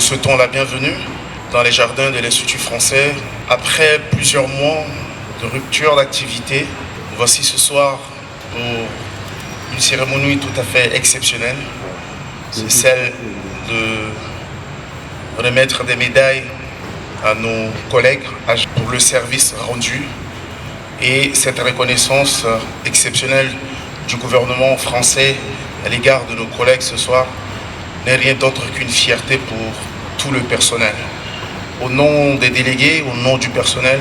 souhaitons la bienvenue dans les jardins de l'Institut français. Après plusieurs mois de rupture d'activité, voici ce soir pour une cérémonie tout à fait exceptionnelle. C'est celle de remettre des médailles à nos collègues pour le service rendu et cette reconnaissance exceptionnelle du gouvernement français à l'égard de nos collègues ce soir n'est rien d'autre qu'une fierté pour tout le personnel. Au nom des délégués, au nom du personnel,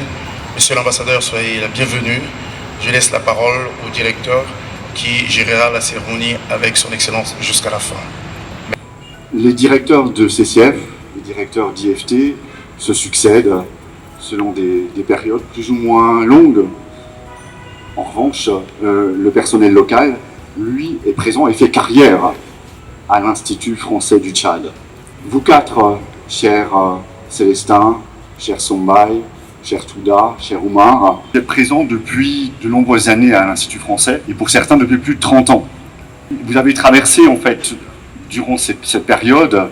Monsieur l'ambassadeur, soyez la bienvenue. Je laisse la parole au directeur qui gérera la cérémonie avec son excellence jusqu'à la fin. Les directeurs de CCF, les directeurs d'IFT se succèdent selon des périodes plus ou moins longues. En revanche, le personnel local, lui, est présent et fait carrière à l'Institut français du Tchad. Vous quatre, cher Célestin, cher Sombaï, cher Touda, cher Oumar, vous êtes présents depuis de nombreuses années à l'Institut français et pour certains depuis plus de 30 ans. Vous avez traversé en fait, durant cette période,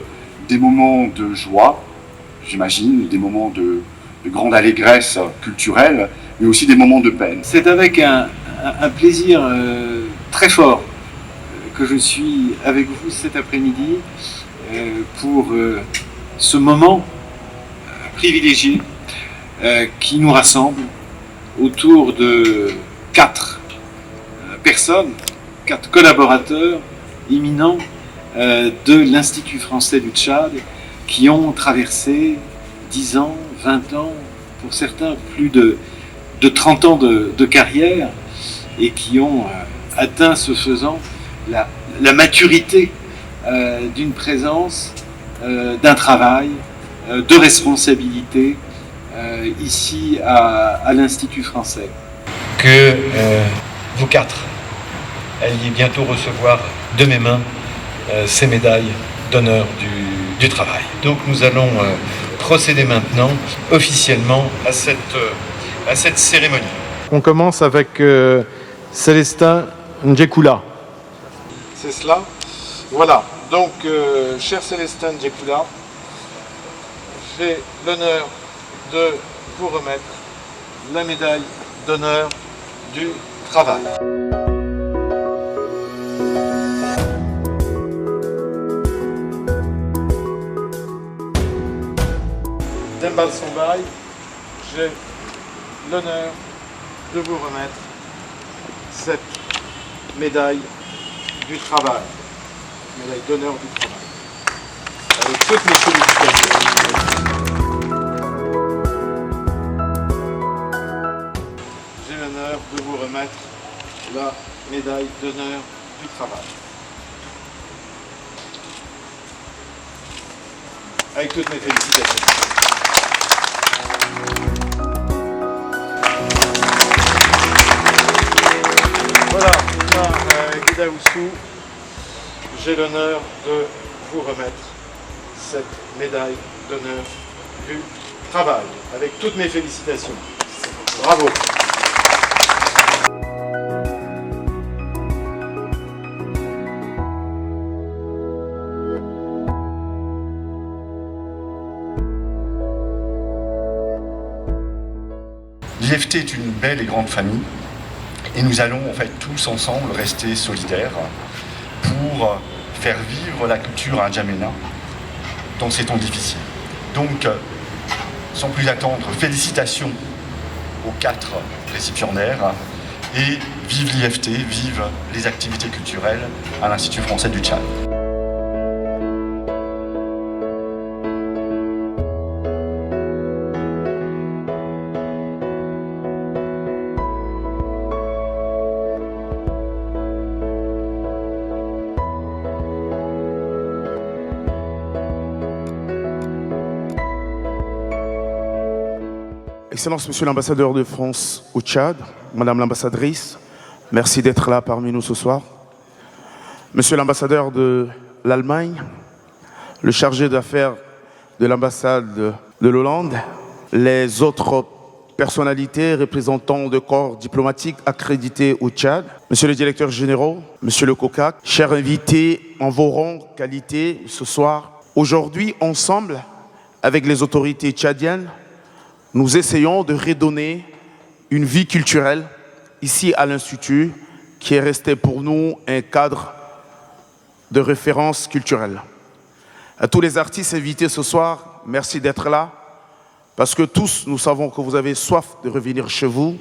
des moments de joie, j'imagine, des moments de grande allégresse culturelle, mais aussi des moments de peine. C'est avec un plaisir très fort que je suis avec vous cet après-midi pour ce moment privilégié qui nous rassemble autour de 4 personnes, 4 collaborateurs éminents de l'Institut français du Tchad qui ont traversé 10 ans, 20 ans, pour certains plus de 30 ans de carrière et qui ont atteint ce faisant la maturité d'une présence, d'un travail, de responsabilité ici à l'Institut français. Que vous quatre alliez bientôt recevoir de mes mains ces médailles d'honneur du travail. Donc nous allons procéder maintenant officiellement à cette cérémonie. On commence avec Célestin Ndjekoula. C'est cela. Voilà. Donc, cher Célestin Ndjekoula, j'ai l'honneur de vous remettre la médaille d'honneur du travail. Dembal Sombaï, j'ai l'honneur de vous remettre cette médaille du travail, médaille d'honneur du travail, avec toutes mes félicitations. J'ai l'honneur de vous remettre la médaille d'honneur du travail, avec toutes mes félicitations. Voilà, Guidaoussou, j'ai l'honneur de vous remettre cette médaille d'honneur du travail, avec toutes mes félicitations. Bravo. L'IFT est une belle et grande famille et nous allons en fait tous ensemble rester solidaires pour faire vivre la culture indjamena dans ces temps difficiles. Donc, sans plus attendre, félicitations aux 4 récipiendaires et vive l'IFT, vive les activités culturelles à l'Institut français du Tchad. Excellence, Monsieur l'ambassadeur de France au Tchad, Madame l'ambassadrice, merci d'être là parmi nous ce soir. Monsieur l'ambassadeur de l'Allemagne, le chargé d'affaires de l'ambassade de l'Hollande, les autres personnalités représentant de corps diplomatiques accrédités au Tchad, Monsieur le directeur général, Monsieur le COCAC, chers invités en vos rangs, qualité ce soir, Aujourd'hui, ensemble, avec les autorités tchadiennes, nous essayons de redonner une vie culturelle ici à l'Institut, qui est resté pour nous un cadre de référence culturelle. À tous les artistes invités ce soir, merci d'être là, parce que tous, nous savons que vous avez soif de revenir chez vous.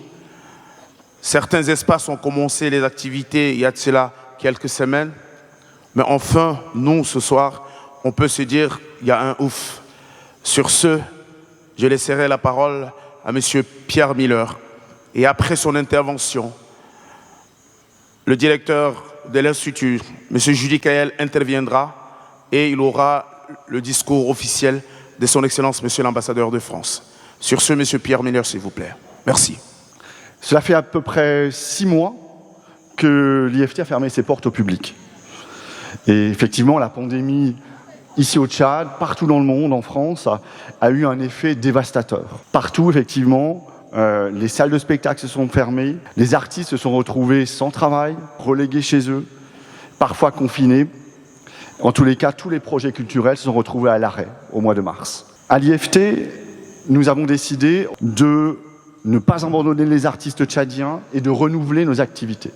Certains espaces ont commencé les activités il y a de cela quelques semaines, mais enfin, nous, ce soir, on peut se dire, il y a un ouf. Sur ce, je laisserai la parole à M. Pierre Miller. Et après son intervention, le directeur de l'Institut, M. Judy Kael, interviendra et il aura le discours officiel de son Excellence, M. l'ambassadeur de France. Sur ce, M. Pierre Miller, s'il vous plaît. Merci. Cela fait à peu près 6 mois que l'IFT a fermé ses portes au public. Et effectivement, la pandémie, ici au Tchad, partout dans le monde, en France, a eu un effet dévastateur. Partout, effectivement, les salles de spectacle se sont fermées, les artistes se sont retrouvés sans travail, relégués chez eux, parfois confinés. En tous les cas, tous les projets culturels se sont retrouvés à l'arrêt au mois de mars. À l'IFT, nous avons décidé de ne pas abandonner les artistes tchadiens et de renouveler nos activités.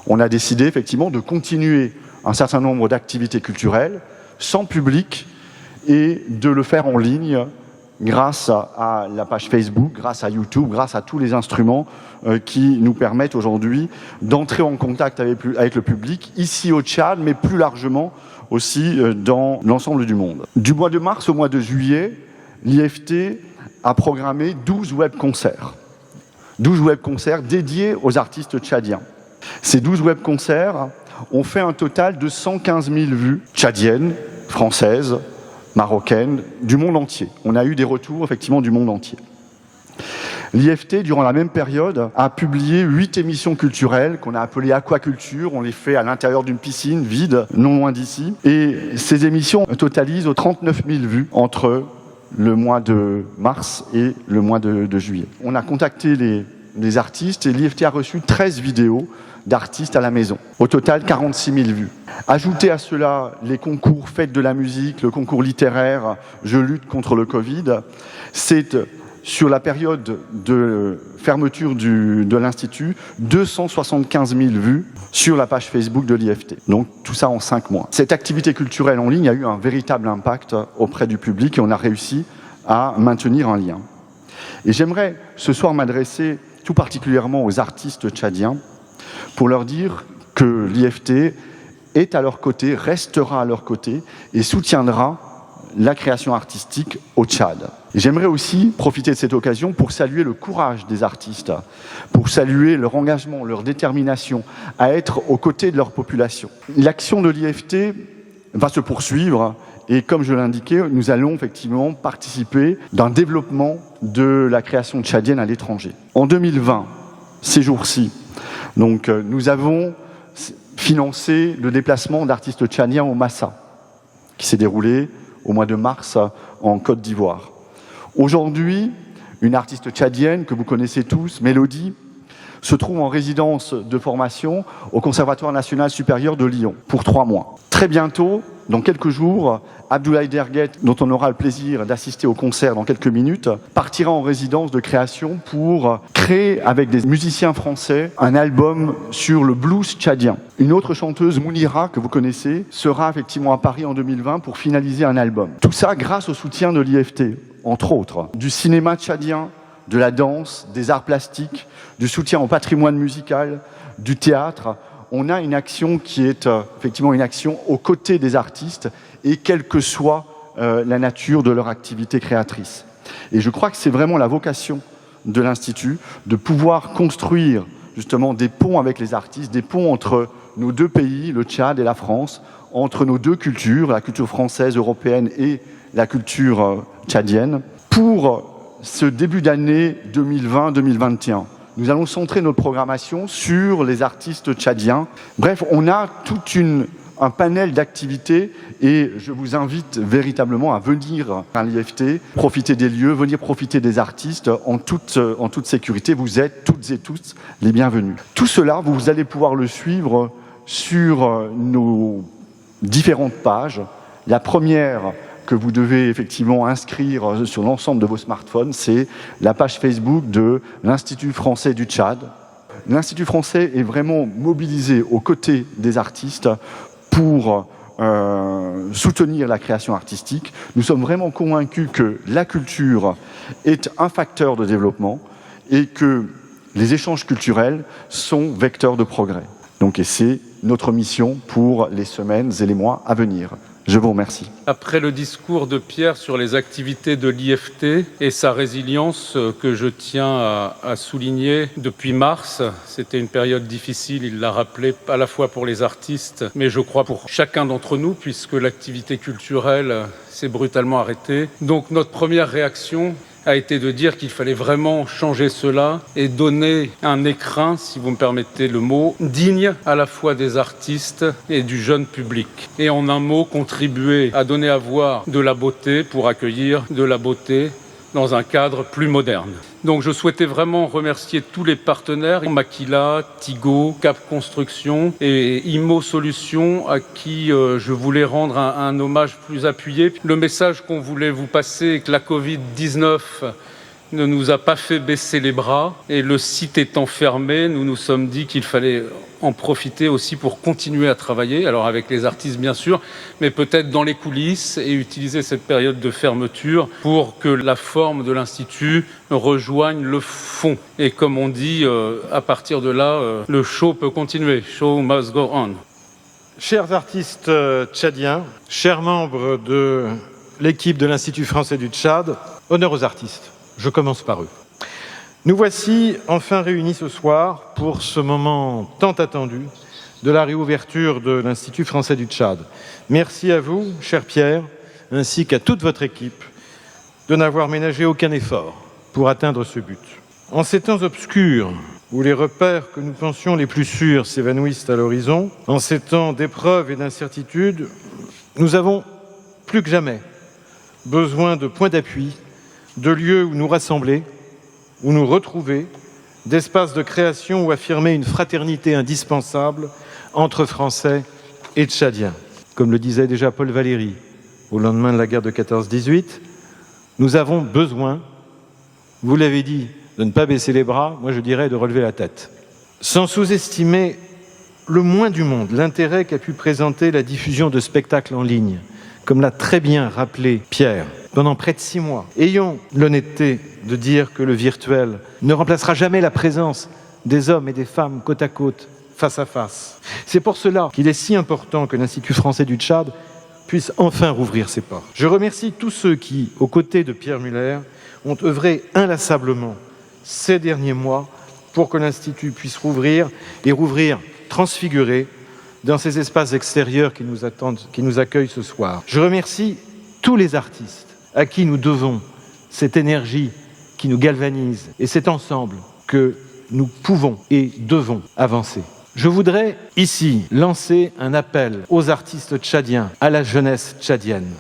On a décidé effectivement de continuer un certain nombre d'activités culturelles sans public et de le faire en ligne grâce à la page Facebook, grâce à YouTube, grâce à tous les instruments qui nous permettent aujourd'hui d'entrer en contact avec le public, ici au Tchad, mais plus largement aussi dans l'ensemble du monde. Du mois de mars au mois de juillet, l'IFT a programmé 12 web-concerts. 12 web-concerts dédiés aux artistes tchadiens. Ces 12 web-concerts ont fait un total de 115 000 vues tchadiennes, françaises, marocaines, du monde entier. On a eu des retours effectivement du monde entier. L'IFT, durant la même période, a publié 8 émissions culturelles qu'on a appelées aquaculture. On les fait à l'intérieur d'une piscine vide, non loin d'ici. Et ces émissions totalisent 39 000 vues entre le mois de mars et le mois de juillet. On a contacté les artistes et l'IFT a reçu 13 vidéos d'artistes à la maison. Au total, 46 000 vues. Ajoutez à cela les concours Fête de la musique, le concours littéraire Je lutte contre le Covid. C'est sur la période de fermeture de l'Institut, 275 000 vues sur la page Facebook de l'IFT. Donc tout ça en 5 mois. Cette activité culturelle en ligne a eu un véritable impact auprès du public et on a réussi à maintenir un lien. Et j'aimerais ce soir m'adresser tout particulièrement aux artistes tchadiens pour leur dire que l'IFT est à leur côté, restera à leur côté et soutiendra la création artistique au Tchad. J'aimerais aussi profiter de cette occasion pour saluer le courage des artistes, pour saluer leur engagement, leur détermination à être aux côtés de leur population. L'action de l'IFT va se poursuivre et comme je l'indiquais, nous allons effectivement participer d'un développement de la création tchadienne à l'étranger. En 2020, ces jours-ci, donc, nous avons financé le déplacement d'artistes tchadiens au Massa, qui s'est déroulé au mois de mars en Côte d'Ivoire. Aujourd'hui, une artiste tchadienne que vous connaissez tous, Mélodie, se trouve en résidence de formation au Conservatoire national supérieur de Lyon pour 3 mois. Très bientôt, dans quelques jours, Abdoulaye Derguet, dont on aura le plaisir d'assister au concert dans quelques minutes, partira en résidence de création pour créer avec des musiciens français un album sur le blues tchadien. Une autre chanteuse, Mounira, que vous connaissez, sera effectivement à Paris en 2020 pour finaliser un album. Tout ça grâce au soutien de l'IFT, entre autres, du cinéma tchadien, de la danse, des arts plastiques, du soutien au patrimoine musical, du théâtre. On a une action qui est effectivement une action aux côtés des artistes et quelle que soit la nature de leur activité créatrice. Et je crois que c'est vraiment la vocation de l'Institut de pouvoir construire justement des ponts avec les artistes, des ponts entre nos deux pays, le Tchad et la France, entre nos deux cultures, la culture française, européenne et la culture tchadienne, pour ce début d'année 2020-2021. Nous allons centrer notre programmation sur les artistes tchadiens. Bref, on a tout un panel d'activités et je vous invite véritablement à venir à l'IFT, profiter des lieux, venir profiter des artistes en toute sécurité. Vous êtes toutes et tous les bienvenus. Tout cela, vous allez pouvoir le suivre sur nos différentes pages. La première que vous devez effectivement inscrire sur l'ensemble de vos smartphones, c'est la page Facebook de l'Institut français du Tchad. L'Institut français est vraiment mobilisé aux côtés des artistes pour soutenir la création artistique. Nous sommes vraiment convaincus que la culture est un facteur de développement et que les échanges culturels sont vecteurs de progrès. Donc, et c'est notre mission pour les semaines et les mois à venir. Je vous remercie. Après le discours de Pierre sur les activités de l'IFT et sa résilience que je tiens à souligner depuis mars, c'était une période difficile, il l'a rappelé, à la fois pour les artistes, mais je crois pour chacun d'entre nous, puisque l'activité culturelle s'est brutalement arrêtée. Donc notre première réaction a été de dire qu'il fallait vraiment changer cela et donner un écrin, si vous me permettez le mot, digne à la fois des artistes et du jeune public. Et en un mot, contribuer à donner à voir de la beauté pour accueillir de la beauté dans un cadre plus moderne. Donc je souhaitais vraiment remercier tous les partenaires, Makila, Tigo, Cap Construction et Imo Solutions, à qui je voulais rendre un hommage plus appuyé. Le message qu'on voulait vous passer est que la Covid-19 ne nous a pas fait baisser les bras et le site étant fermé, nous nous sommes dit qu'il fallait en profiter aussi pour continuer à travailler, alors avec les artistes bien sûr, mais peut-être dans les coulisses et utiliser cette période de fermeture pour que la forme de l'Institut rejoigne le fond. Et comme on dit, à partir de là, le show peut continuer. Show must go on. Chers artistes tchadiens, chers membres de l'équipe de l'Institut français du Tchad, honneur aux artistes. Je commence par eux. Nous voici enfin réunis ce soir pour ce moment tant attendu de la réouverture de l'Institut français du Tchad. Merci à vous, cher Pierre, ainsi qu'à toute votre équipe, de n'avoir ménagé aucun effort pour atteindre ce but. En ces temps obscurs, où les repères que nous pensions les plus sûrs s'évanouissent à l'horizon, en ces temps d'épreuves et d'incertitudes, nous avons plus que jamais besoin de points d'appui, de lieux où nous rassembler, où nous retrouver, d'espaces de création où affirmer une fraternité indispensable entre Français et Tchadiens. Comme le disait déjà Paul Valéry au lendemain de la guerre de 14-18, nous avons besoin, vous l'avez dit, de ne pas baisser les bras, moi je dirais de relever la tête. Sans sous-estimer le moins du monde l'intérêt qu'a pu présenter la diffusion de spectacles en ligne, comme l'a très bien rappelé Pierre, pendant près de 6 mois. Ayons l'honnêteté de dire que le virtuel ne remplacera jamais la présence des hommes et des femmes côte à côte, face à face. C'est pour cela qu'il est si important que l'Institut français du Tchad puisse enfin rouvrir ses portes. Je remercie tous ceux qui, aux côtés de Pierre Muller, ont œuvré inlassablement ces derniers mois pour que l'Institut puisse rouvrir et rouvrir transfiguré dans ces espaces extérieurs qui nous attendent, qui nous accueillent ce soir. Je remercie tous les artistes à qui nous devons cette énergie qui nous galvanise. Et c'est ensemble que nous pouvons et devons avancer. Je voudrais ici lancer un appel aux artistes tchadiens, à la jeunesse tchadienne.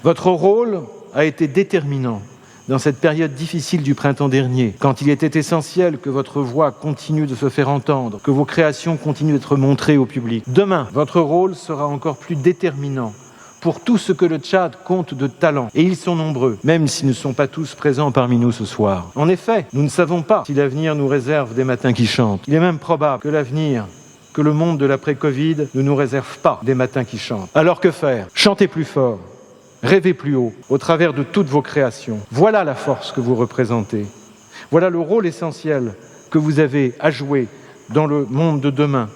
Votre rôle a été déterminant dans cette période difficile du printemps dernier, quand il était essentiel que votre voix continue de se faire entendre, que vos créations continuent d'être montrées au public. Demain, votre rôle sera encore plus déterminant pour tout ce que le Tchad compte de talents. Et ils sont nombreux, même s'ils ne sont pas tous présents parmi nous ce soir. En effet, nous ne savons pas si l'avenir nous réserve des matins qui chantent. Il est même probable que l'avenir, que le monde de l'après-Covid ne nous réserve pas des matins qui chantent. Alors que faire ? Chantez plus fort, rêvez plus haut, au travers de toutes vos créations. Voilà la force que vous représentez. Voilà le rôle essentiel que vous avez à jouer dans le monde de demain.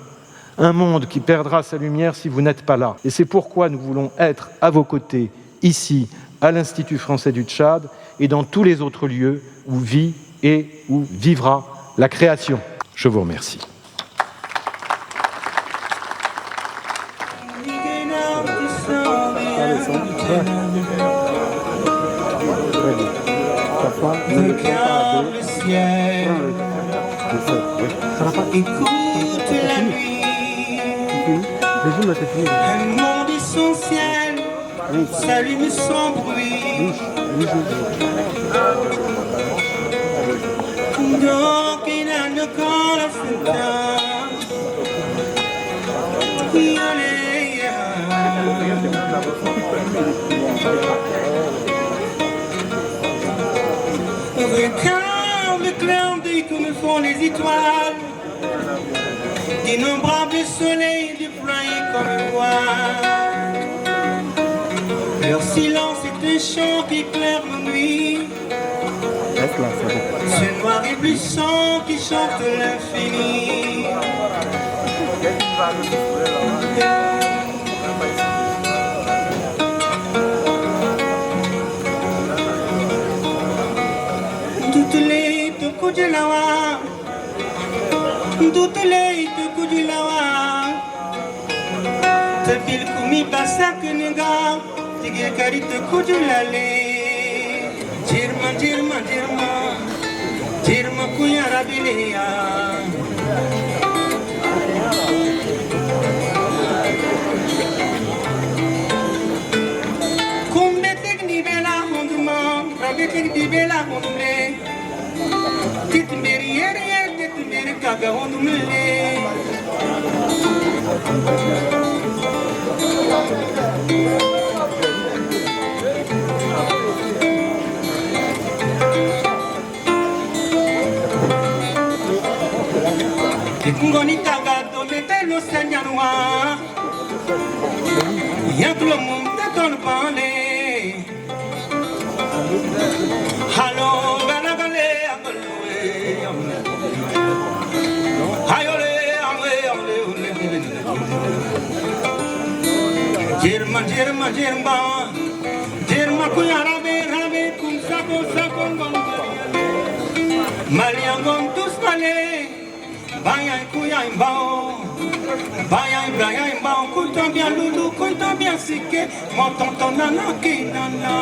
Un monde qui perdra sa lumière si vous n'êtes pas là. Et c'est pourquoi nous voulons être à vos côtés, ici, à l'Institut français du Tchad, et dans tous les autres lieux où vit et où vivra la création. Je vous remercie. Écoute la nuit. Un monde essentiel s'allume sans bruit. Donc il a le corps à foutre. Regarde le clin d'œil que me font les étoiles, d'innombrables soleils déployés comme une voile. Leur silence est un chant qui éclaire nos nuits, ce noir éblouissant qui chante l'infini. Tutule tukujulawa, tutule tukujulawa. Tabil kumi basak nega, tige kari tukujulale. Jirma jirma jirma, jirma kuyara bileya. Kumbetek di bela honduma, rabetek di bela hondumle. Titmberi yer, titmberi kaga hondumle. Ngoni taga do metelo sanyanwa, yaklo munta ton pale. Halo ganagale akalwe, hayole amwe amle ule. Jirma jirma jirma, jirma kuyara be rabe kum sako sako ngongari. Maliangom tus male. Bayay kuyay mbao, bayay mbao, kuitan bien loulou, kuitan bien sike, mon tonton nana ki nana.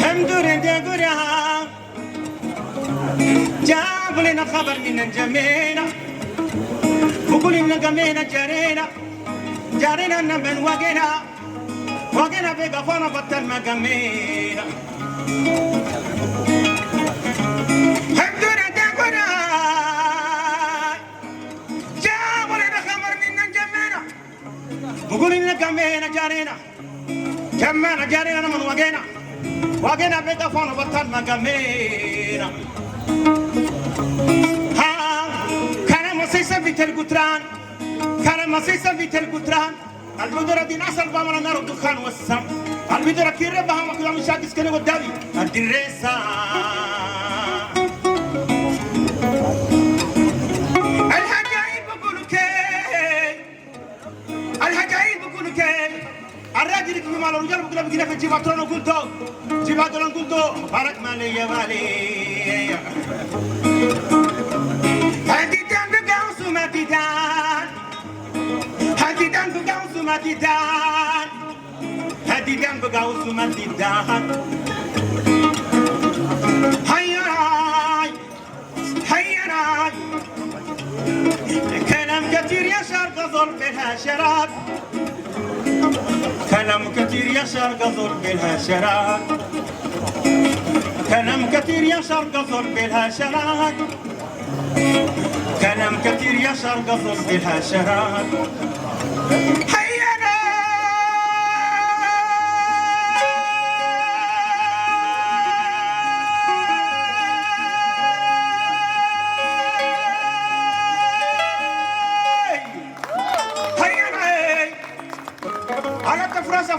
Hem dure de gura, jabule na khabar min jamena, bukuli na gamena jarena, jarena na ben wagena. Wagena bega fana batal magamena. Hamdura dagura, jabule na khamar minna jamena. Buguli na gamena jarena, jamena jarena na man wagena. Wagena bega fana batal magamena. Ha, kana masisa vitel gutran, kana masisa vitel gutran. البدرة دي ناس البامرة نار الدخان والسم البدرة كيرة بها مكلا مشاكس كني ودابي الدريسة الحجايب بقولوا كي الحجايب بقولوا كي الراجل يكفي مال الرجال بقوله بقينا في جيباترون وقلتو جيباترون قلتو بارك مالي يا مالي هدي دان بقاوسو ما تدان Hadidan begausu matidan, hadidan begausu matidan. Hayyaray, hayyaray. كلام كثير يشار قصر بالهاشرات، كلام كثير يشار قصر بالهاشرات، كلام كثير يشار قصر بالهاشرات، كلام كثير يشار قصر بالهاشرات.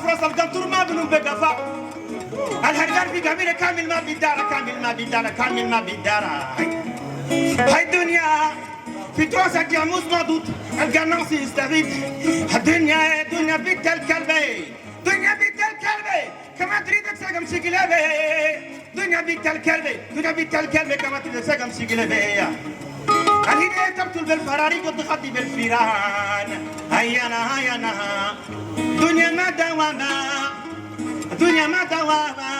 فرص القطر ما بنو بقفا الهرجان في قبيله كامل ما بيدارة كامل ما بيدارة كامل ما بيدارة هاي الدنيا في تروسة جاموس مضوط القناص يستغيث الدنيا دنيا بيت الكلبة دنيا بيت الكلبة كما تريد تساقم سيقلبة دنيا بيت الكلبة دنيا بيت الكلبة كما تريد تساقم سيقلبة الهداية تبتل بالفراري قد خطي بالفيران هيانا هيانا دنيا ما دواما دنيا ما دواما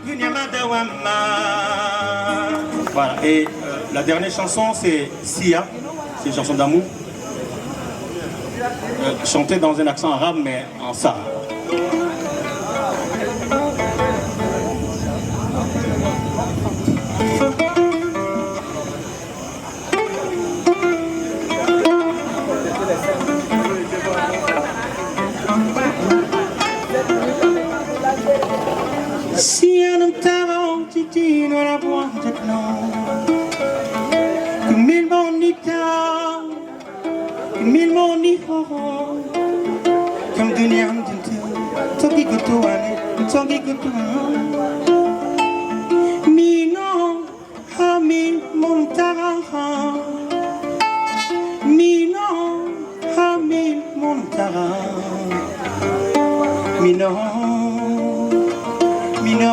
دنيا ما دواما. Voilà, et la dernière chanson c'est Sia, c'est une chanson d'amour, chantée dans un accent arabe mais en sa. mil bonita, mil moniho, comme dunia mdintu, togi kutuane, togi kutuane. Mino hamil montara, mino hamil montara, mino, mino.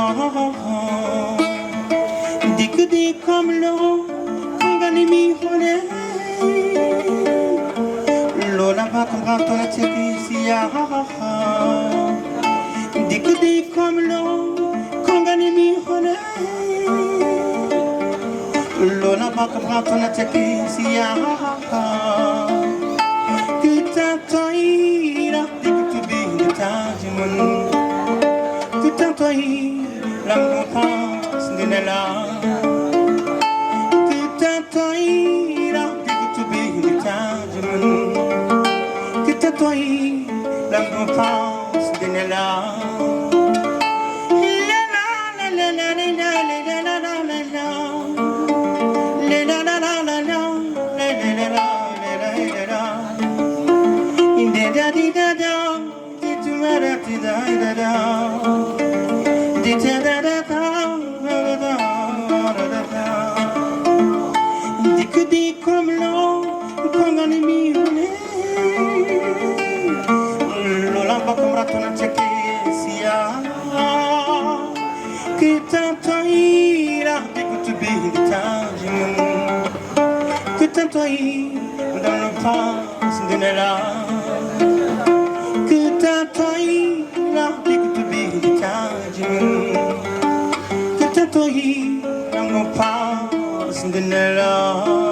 Dikudi comme l'eau, kangani mi hone. Lola va comme raton la tchèque ici à Dikudi comme l'eau, kangani mi hone. Lola va comme raton la tchèque ici à Kita toira, dikutu bi tajimun. Kita toira, lampa sindela. L'homme pense de Nella. Comme l'eau, qu'on a mis Lola va comme raton à tchèque sia. Que tanto ira, que tu big que tanto ira, dans le pas de Nella. Que tanto ira, que tu big que tanto ira, dans le pas de Nella.